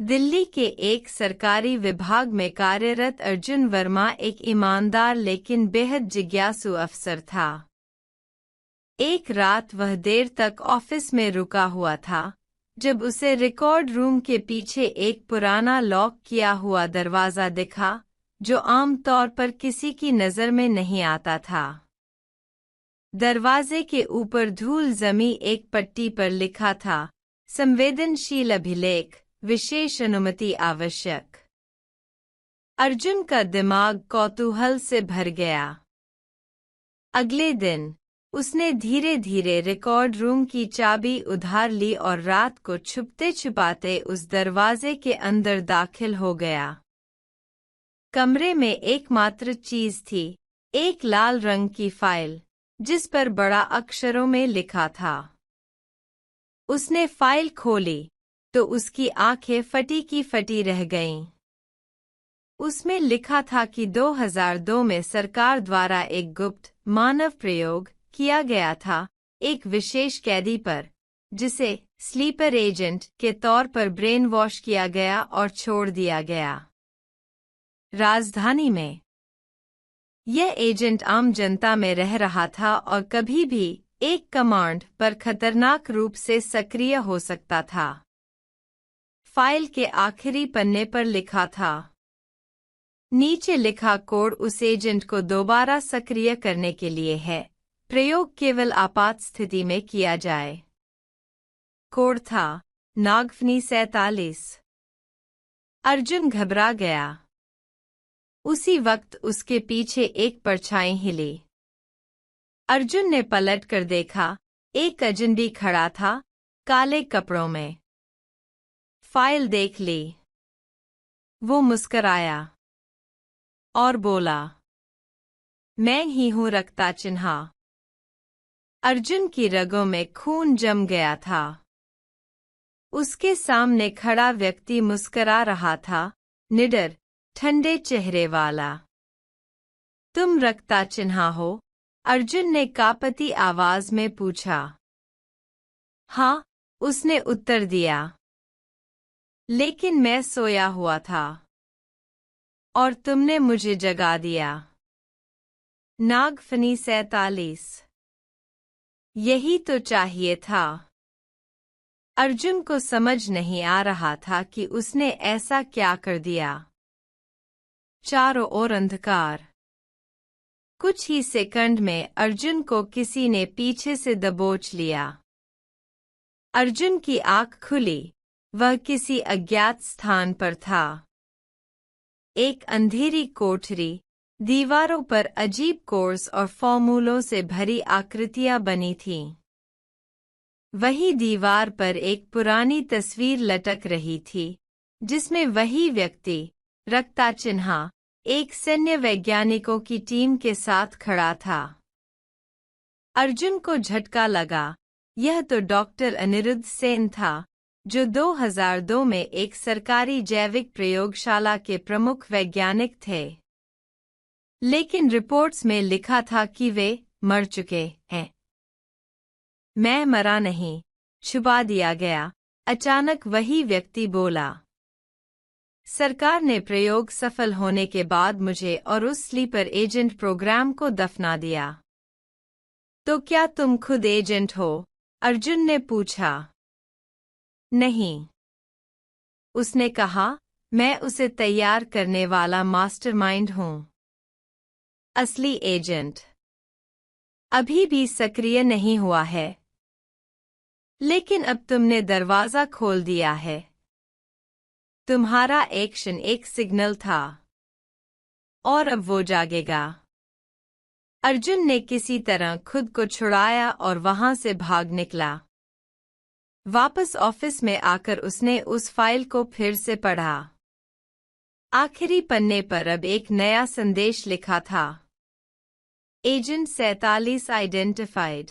दिल्ली के एक सरकारी विभाग में कार्यरत अर्जुन वर्मा एक ईमानदार लेकिन बेहद जिज्ञासु अफसर था। एक रात वह देर तक ऑफिस में रुका हुआ था जब उसे रिकॉर्ड रूम के पीछे एक पुराना लॉक किया हुआ दरवाजा दिखा जो आमतौर पर किसी की नज़र में नहीं आता था। दरवाजे के ऊपर धूल जमी एक पट्टी पर लिखा था, संवेदनशील अभिलेख, विशेष अनुमति आवश्यक। अर्जुन का दिमाग कौतूहल से भर गया। अगले दिन उसने धीरे धीरे रिकॉर्ड रूम की चाबी उधार ली और रात को छुपते छुपाते उस दरवाजे के अंदर दाखिल हो गया। कमरे में एकमात्र चीज थी, एक लाल रंग की फाइल जिस पर बड़ा अक्षरों में लिखा था। उसने फाइल खोली तो उसकी आंखें फटी की फटी रह गईं। उसमें लिखा था कि 2002 में सरकार द्वारा एक गुप्त मानव प्रयोग किया गया था एक विशेष कैदी पर, जिसे स्लीपर एजेंट के तौर पर ब्रेन वॉश किया गया और छोड़ दिया गया। राजधानी में यह एजेंट आम जनता में रह रहा था और कभी भी एक कमांड पर खतरनाक रूप से सक्रिय हो सकता था। फाइल के आखिरी पन्ने पर लिखा था, नीचे लिखा कोड उस एजेंट को दोबारा सक्रिय करने के लिए है, प्रयोग केवल आपात स्थिति में किया जाए। कोड था नागफनी 47। अर्जुन घबरा गया। उसी वक्त उसके पीछे एक परछाई हिली। अर्जुन ने पलट कर देखा, एक अजनबी खड़ा था, काले कपड़ों में। फाइल देख ली। वो मुस्कराया और बोला, मैं ही हूं रक्ता चिन्हा। अर्जुन की रगों में खून जम गया था। उसके सामने खड़ा व्यक्ति मुस्करा रहा था, निडर, ठंडे चेहरे वाला। तुम रक्ता चिन्हा हो? अर्जुन ने कांपती आवाज में पूछा। हाँ, उसने उत्तर दिया। लेकिन मैं सोया हुआ था और तुमने मुझे जगा दिया। नागफनी 47। यही तो चाहिए था। अर्जुन को समझ नहीं आ रहा था कि उसने ऐसा क्या कर दिया। चारों ओर अंधकार। कुछ ही सेकंड में अर्जुन को किसी ने पीछे से दबोच लिया। अर्जुन की आंख खुली। वह किसी अज्ञात स्थान पर था। एक अंधेरी कोठरी, दीवारों पर अजीब कोर्स और फॉर्मूलों से भरी आकृतियां बनी थीं। वही दीवार पर एक पुरानी तस्वीर लटक रही थी, जिसमें वही व्यक्ति, रक्ता चिन्हा, एक सैन्य वैज्ञानिकों की टीम के साथ खड़ा था। अर्जुन को झटका लगा। यह तो डॉक्टर अनिरुद्ध सेन था, जो 2002 में एक सरकारी जैविक प्रयोगशाला के प्रमुख वैज्ञानिक थे। लेकिन रिपोर्ट्स में लिखा था कि वे मर चुके हैं। मैं मरा नहीं, छुपा दिया गया, अचानक वही व्यक्ति बोला। सरकार ने प्रयोग सफल होने के बाद मुझे और उस स्लीपर एजेंट प्रोग्राम को दफना दिया। तो क्या तुम खुद एजेंट हो? अर्जुन ने पूछा। नहीं, उसने कहा, मैं उसे तैयार करने वाला मास्टरमाइंड हूं। असली एजेंट अभी भी सक्रिय नहीं हुआ है, लेकिन अब तुमने दरवाजा खोल दिया है। तुम्हारा एक्शन एक सिग्नल था और अब वो जागेगा। अर्जुन ने किसी तरह खुद को छुड़ाया और वहां से भाग निकला। वापस ऑफिस में आकर उसने उस फाइल को फिर से पढ़ा। आखिरी पन्ने पर अब एक नया संदेश लिखा था, एजेंट 47 आइडेंटिफाइड।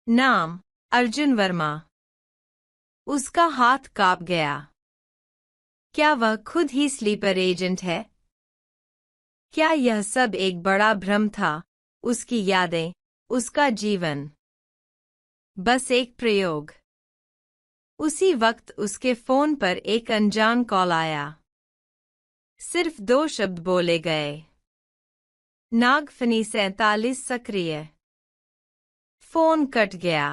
नाम अर्जुन वर्मा। उसका हाथ कांप गया। क्या वह खुद ही स्लीपर एजेंट है? क्या यह सब एक बड़ा भ्रम था? उसकी यादें, उसका जीवन, बस एक प्रयोग। उसी वक्त उसके फोन पर एक अनजान कॉल आया। सिर्फ 2 शब्द बोले गए। नागफनी 47 सक्रिय। फोन कट गया।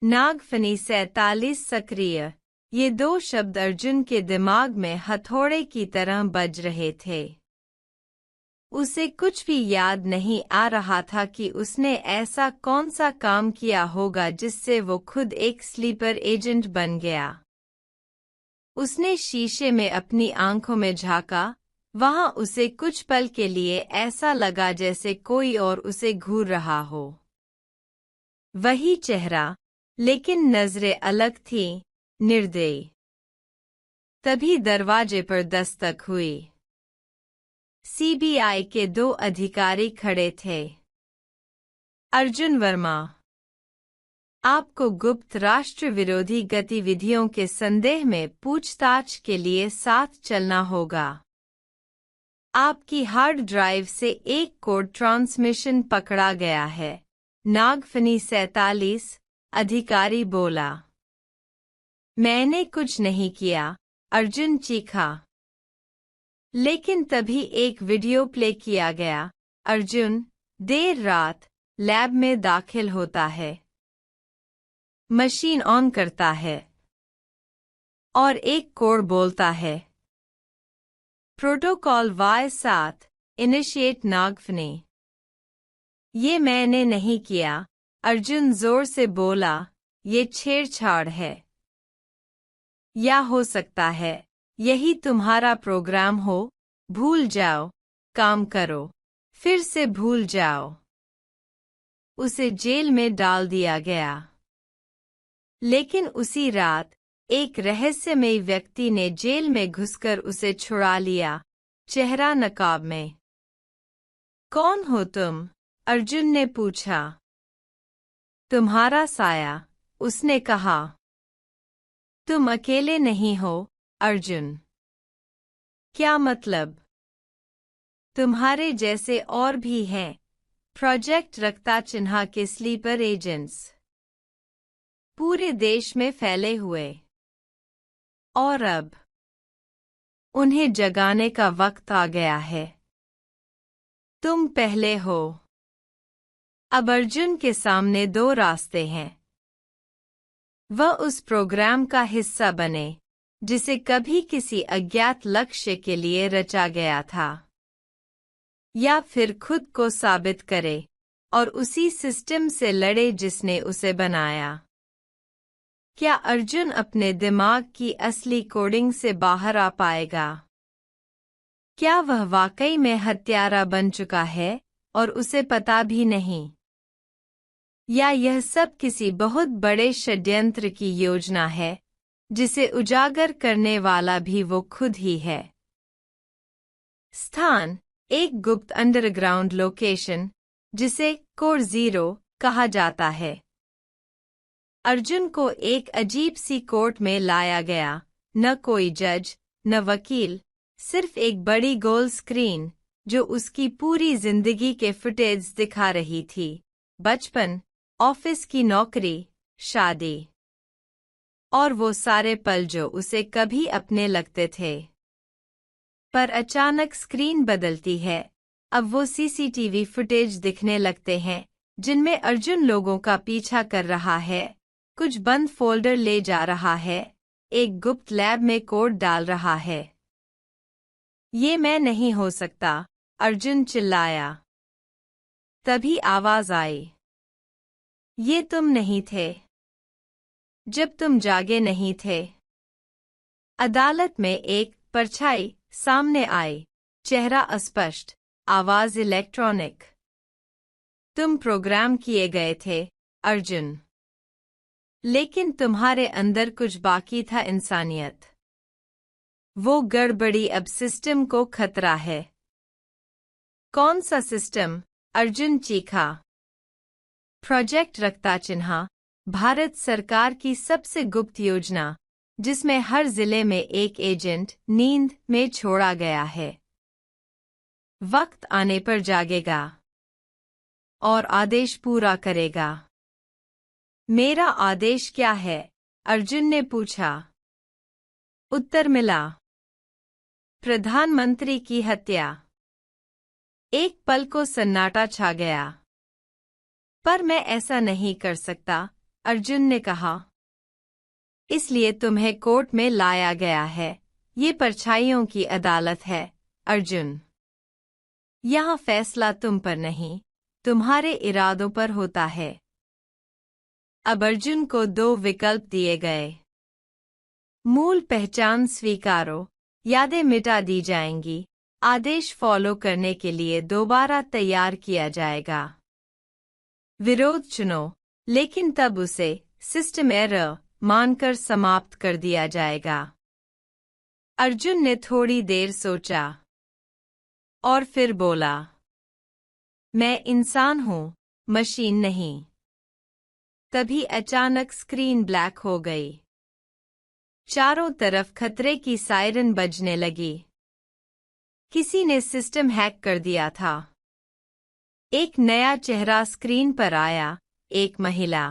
नागफनी 47 सक्रिय। ये 2 शब्द अर्जुन के दिमाग में हथौड़े की तरह बज रहे थे। उसे कुछ भी याद नहीं आ रहा था कि उसने ऐसा कौन सा काम किया होगा जिससे वो खुद एक स्लीपर एजेंट बन गया। उसने शीशे में अपनी आंखों में झांका। वहां उसे कुछ पल के लिए ऐसा लगा जैसे कोई और उसे घूर रहा हो। वही चेहरा, लेकिन नजरें अलग थीं, निर्दयी। तभी दरवाजे पर दस्तक हुई। सीबीआई के 2 अधिकारी खड़े थे। अर्जुन वर्मा, आपको गुप्त राष्ट्र विरोधी गतिविधियों के संदेह में पूछताछ के लिए साथ चलना होगा। आपकी हार्ड ड्राइव से एक कोड ट्रांसमिशन पकड़ा गया है। नागफनी 47 अधिकारी बोला। मैंने कुछ नहीं किया, अर्जुन चीखा। लेकिन तभी एक वीडियो प्ले किया गया। अर्जुन देर रात लैब में दाखिल होता है, मशीन ऑन करता है और एक कोड बोलता है। प्रोटोकॉल Y7 इनिशिएट नागफनी। ये मैंने नहीं किया, अर्जुन जोर से बोला। ये छेड़छाड़ है। या हो सकता है यही तुम्हारा प्रोग्राम हो। भूल जाओ, काम करो, फिर से भूल जाओ। उसे जेल में डाल दिया गया। लेकिन उसी रात एक रहस्यमयी व्यक्ति ने जेल में घुसकर उसे छुड़ा लिया, चेहरा नकाब में। कौन हो तुम? अर्जुन ने पूछा। तुम्हारा साया, उसने कहा। तुम अकेले नहीं हो, अर्जुन। क्या मतलब? तुम्हारे जैसे और भी हैं, प्रोजेक्ट रक्ता चिन्हा के स्लीपर एजेंट्स, पूरे देश में फैले हुए। और अब उन्हें जगाने का वक्त आ गया है। तुम पहले हो। अब अर्जुन के सामने 2 रास्ते हैं। वह उस प्रोग्राम का हिस्सा बने जिसे कभी किसी अज्ञात लक्ष्य के लिए रचा गया था, या फिर खुद को साबित करे और उसी सिस्टम से लड़े जिसने उसे बनाया। क्या अर्जुन अपने दिमाग की असली कोडिंग से बाहर आ पाएगा? क्या वह वाकई में हत्यारा बन चुका है और उसे पता भी नहीं? या यह सब किसी बहुत बड़े षड्यंत्र की योजना है जिसे उजागर करने वाला भी वो खुद ही है? स्थान एक गुप्त अंडरग्राउंड लोकेशन जिसे कोर 0 कहा जाता है। अर्जुन को एक अजीब सी कोर्ट में लाया गया। न कोई जज, न वकील, सिर्फ एक बड़ी गोल स्क्रीन जो उसकी पूरी जिंदगी के फुटेज दिखा रही थी। बचपन, ऑफिस की नौकरी, शादी और वो सारे पल जो उसे कभी अपने लगते थे। पर अचानक स्क्रीन बदलती है। अब वो सीसीटीवी फुटेज दिखने लगते हैं जिनमें अर्जुन लोगों का पीछा कर रहा है, कुछ बंद फोल्डर ले जा रहा है, एक गुप्त लैब में कोड डाल रहा है। ये मैं नहीं हो सकता, अर्जुन चिल्लाया। तभी आवाज आई। ये तुम नहीं थे जब तुम जागे नहीं थे। अदालत में एक परछाई सामने आई, चेहरा अस्पष्ट, आवाज इलेक्ट्रॉनिक। तुम प्रोग्राम किए गए थे, अर्जुन। लेकिन तुम्हारे अंदर कुछ बाकी था, इंसानियत। वो गड़बड़ी अब सिस्टम को खतरा है। कौन सा सिस्टम? अर्जुन चीखा। प्रोजेक्ट रक्ता चिन्हा, भारत सरकार की सबसे गुप्त योजना जिसमें हर जिले में एक एजेंट नींद में छोड़ा गया है। वक्त आने पर जागेगा और आदेश पूरा करेगा। मेरा आदेश क्या है? अर्जुन ने पूछा। उत्तर मिला, प्रधानमंत्री की हत्या। एक पल को सन्नाटा छा गया। पर मैं ऐसा नहीं कर सकता, अर्जुन ने कहा। इसलिए तुम्हें कोर्ट में लाया गया है। ये परछाइयों की अदालत है, अर्जुन। यहाँ फैसला तुम पर नहीं, तुम्हारे इरादों पर होता है। अब अर्जुन को 2 विकल्प दिए गए। मूल पहचान स्वीकारो, यादें मिटा दी जाएंगी, आदेश फॉलो करने के लिए दोबारा तैयार किया जाएगा। विरोध चुनो, लेकिन तब उसे सिस्टम एरर मानकर समाप्त कर दिया जाएगा। अर्जुन ने थोड़ी देर सोचा और फिर बोला, मैं इंसान हूं, मशीन नहीं। तभी अचानक स्क्रीन ब्लैक हो गई। चारों तरफ खतरे की सायरन बजने लगी। किसी ने सिस्टम हैक कर दिया था। एक नया चेहरा स्क्रीन पर आया, एक महिला।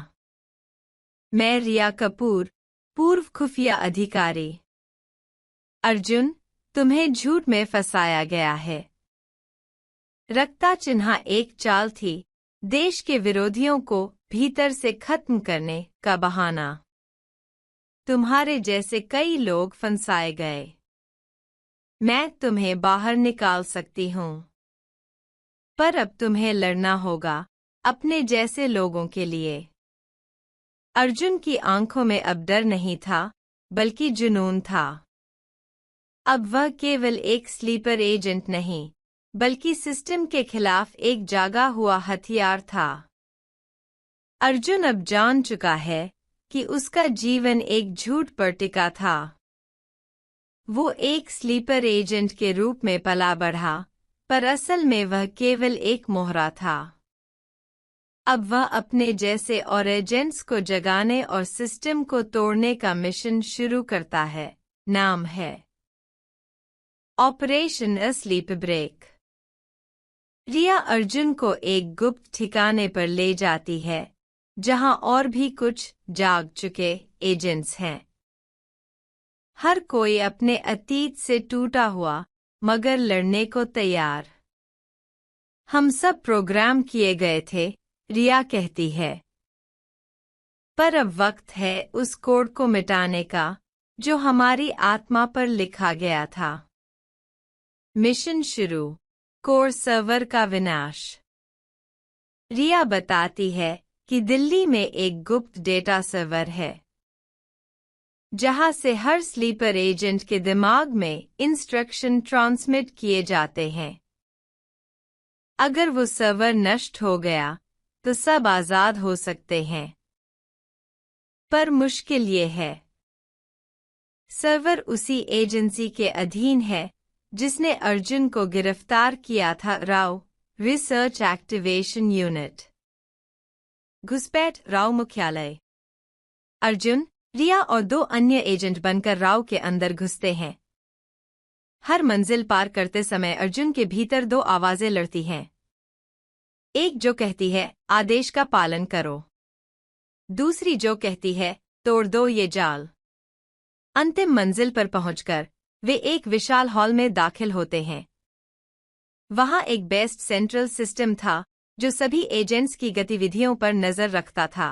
मैं रिया कपूर, पूर्व खुफिया अधिकारी। अर्जुन, तुम्हें झूठ में फंसाया गया है। रक्ता चिन्ह एक चाल थी, देश के विरोधियों को भीतर से खत्म करने का बहाना। तुम्हारे जैसे कई लोग फंसाए गए। मैं तुम्हें बाहर निकाल सकती हूँ, पर अब तुम्हें लड़ना होगा अपने जैसे लोगों के लिए। अर्जुन की आंखों में अब डर नहीं था, बल्कि जुनून था। अब वह केवल एक स्लीपर एजेंट नहीं, बल्कि सिस्टम के खिलाफ एक जागा हुआ हथियार था। अर्जुन अब जान चुका है कि उसका जीवन एक झूठ पर टिका था। वो एक स्लीपर एजेंट के रूप में पला बढ़ा, पर असल में वह केवल एक मोहरा था। अब वह अपने जैसे और एजेंट्स को जगाने और सिस्टम को तोड़ने का मिशन शुरू करता है। नाम है ऑपरेशन अ स्लीप ब्रेक। रिया अर्जुन को एक गुप्त ठिकाने पर ले जाती है, जहां और भी कुछ जाग चुके एजेंट्स हैं। हर कोई अपने अतीत से टूटा हुआ, मगर लड़ने को तैयार। हम सब प्रोग्राम किए गए थे, रिया कहती है। पर अब वक्त है उस कोड को मिटाने का, जो हमारी आत्मा पर लिखा गया था। मिशन शुरू, कोर सर्वर का विनाश। रिया बताती है कि दिल्ली में एक गुप्त डेटा सर्वर है, जहां से हर स्लीपर एजेंट के दिमाग में इंस्ट्रक्शन ट्रांसमिट किए जाते हैं। अगर वो सर्वर नष्ट हो गया तो सब आजाद हो सकते हैं, पर मुश्किल ये है। सर्वर उसी एजेंसी के अधीन है जिसने अर्जुन को गिरफ्तार किया था, राव रिसर्च एक्टिवेशन यूनिट, घुसपैठ राव मुख्यालय। अर्जुन, रिया और 2 अन्य एजेंट बनकर राव के अंदर घुसते हैं। हर मंजिल पार करते समय अर्जुन के भीतर 2 आवाजें लड़ती हैं। एक जो कहती है, आदेश का पालन करो। दूसरी जो कहती है, तोड़ दो ये जाल। अंतिम मंजिल पर पहुंचकर वे एक विशाल हॉल में दाखिल होते हैं। वहां एक बेस्ट सेंट्रल सिस्टम था जो सभी एजेंट्स की गतिविधियों पर नजर रखता था।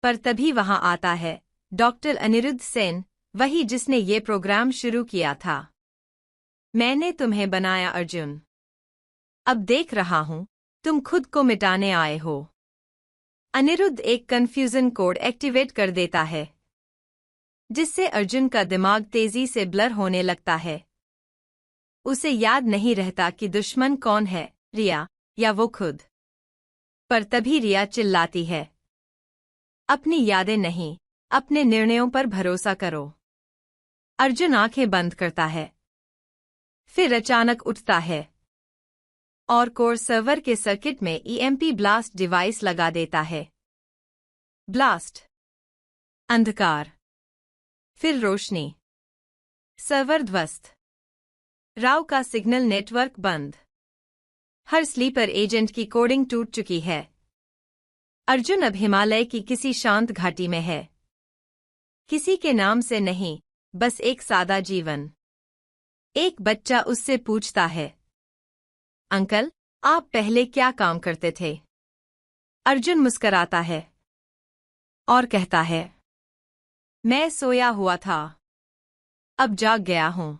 पर तभी वहां आता है डॉक्टर अनिरुद्ध सेन, वही जिसने ये प्रोग्राम शुरू किया था। मैंने तुम्हें बनाया अर्जुन। अब देख रहा हूं तुम खुद को मिटाने आए हो। अनिरुद्ध एक कन्फ्यूजन कोड एक्टिवेट कर देता है, जिससे अर्जुन का दिमाग तेजी से ब्लर होने लगता है। उसे याद नहीं रहता कि दुश्मन कौन है, रिया या वो खुद। पर तभी रिया चिल्लाती है, अपनी यादें नहीं, अपने निर्णयों पर भरोसा करो। अर्जुन आंखें बंद करता है, फिर अचानक उठता है और कोर सर्वर के सर्किट में ईएमपी ब्लास्ट डिवाइस लगा देता है। ब्लास्ट, अंधकार, फिर रोशनी, सर्वर ध्वस्त, राव का सिग्नल नेटवर्क बंद। हर स्लीपर एजेंट की कोडिंग टूट चुकी है। अर्जुन अब हिमालय की किसी शांत घाटी में है। किसी के नाम से नहीं, बस एक सादा जीवन। एक बच्चा उससे पूछता है, अंकल, आप पहले क्या काम करते थे? अर्जुन मुस्कराता है और कहता है, मैं सोया हुआ था, अब जाग गया हूं।